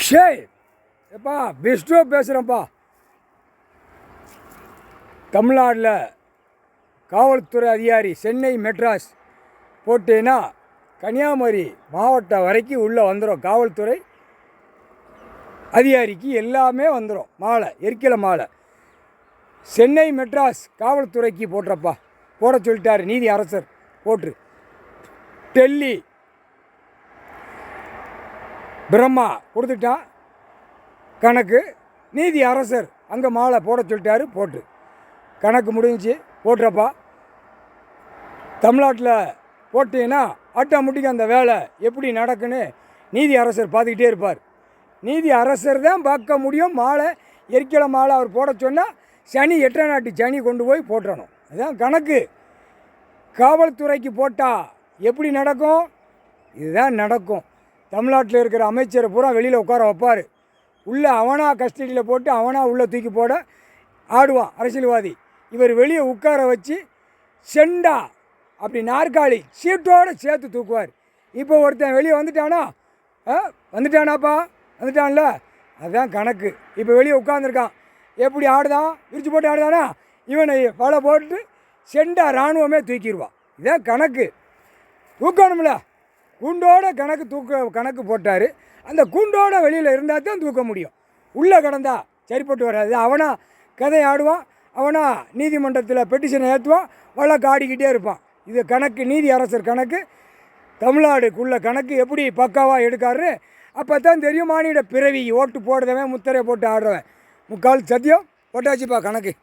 ஷே எப்பா விஷ்ணு பேசுகிறேன்ப்பா. தமிழ்நாட்டில் காவல்துறை அதிகாரி சென்னை மெட்ராஸ் போட்டேன்னா கன்னியாகுமரி மாவட்டம் வரைக்கும் உள்ளே வந்துடும். காவல்துறை அதிகாரிக்கு எல்லாமே வந்துடும். மாலை எரிக்கலை மாலை சென்னை மெட்ராஸ் காவல்துறைக்கு போட்டுறப்பா. போட சொல்லிட்டார் நீதி அரசர். போட்டுரு. டெல்லி பிரம்மா கொடுத்துட்டான் கணக்கு. நீதி அரசர் அங்கே மாலை போட சொல்லிட்டாரு. போட்டு கணக்கு முடிஞ்சு போட்டுறப்பா. தமிழ்நாட்டில் போட்டீங்கன்னா ஆட்டோமேட்டிக்காக அந்த வேலை எப்படி நடக்குன்னு நீதி அரசர் பார்த்துக்கிட்டே இருப்பார். நீதி அரசர் தான் பார்க்க முடியும். மாலை எரிக்கலை மாலை அவர் போட சொன்னால் சனி 8 நாட்டு சனி கொண்டு போய் போட்டுறணும். அதுதான் கணக்கு. காவல்துறைக்கு போட்டால் எப்படி நடக்கும்? இதுதான் நடக்கும். தமிழ்நாட்டில் இருக்கிற அமைச்சரை பூரா வெளியில் உட்கார வைப்பார். உள்ளே அவனாக கஸ்டடியில் போட்டு அவனாக உள்ளே தூக்கி போட ஆடுவான் அரசியல்வாதி. இவர் வெளியே உட்கார வச்சு செண்டா அப்படி நாற்காலி சீட்டோடு சேர்த்து தூக்குவார். இப்போ ஒருத்தன் வெளியே வந்துட்டானாப்பா வந்துட்டான்ல, அதுதான் கணக்கு. இப்போ வெளியே உட்காந்துருக்கான். எப்படி ஆடுதான்? விரிச்சு போட்டு ஆடுதானா? இவனை வலை போட்டு செண்டா இராணுவமே தூக்கிடுவான். இதுதான் கணக்கு. தூக்கணும்ல. கூண்டோட கணக்கு போட்டார். அந்த கூண்டோட வெளியில் இருந்தால் தான் தூக்க முடியும். உள்ளே கிடந்தா சரிப்பட்டு வராது. அவனா கதை ஆடுவான். அவனா நீதிமன்றத்தில் பெட்டிஷனை ஏற்றுவான். வழக்கு ஆடிக்கிட்டே இருப்பான். இது கணக்கு. நீதி அரசர் கணக்கு. தமிழ்நாடுக்குள்ள கணக்கு எப்படி பக்காவாக எடுக்காரு. அப்போ தான் தெரியும் மானிட பிறவி. ஓட்டு போடுறவன் முத்திரை போட்டு ஆடுறவன். முக்கால் சத்தியம் போட்டாச்சுப்பா கணக்கு.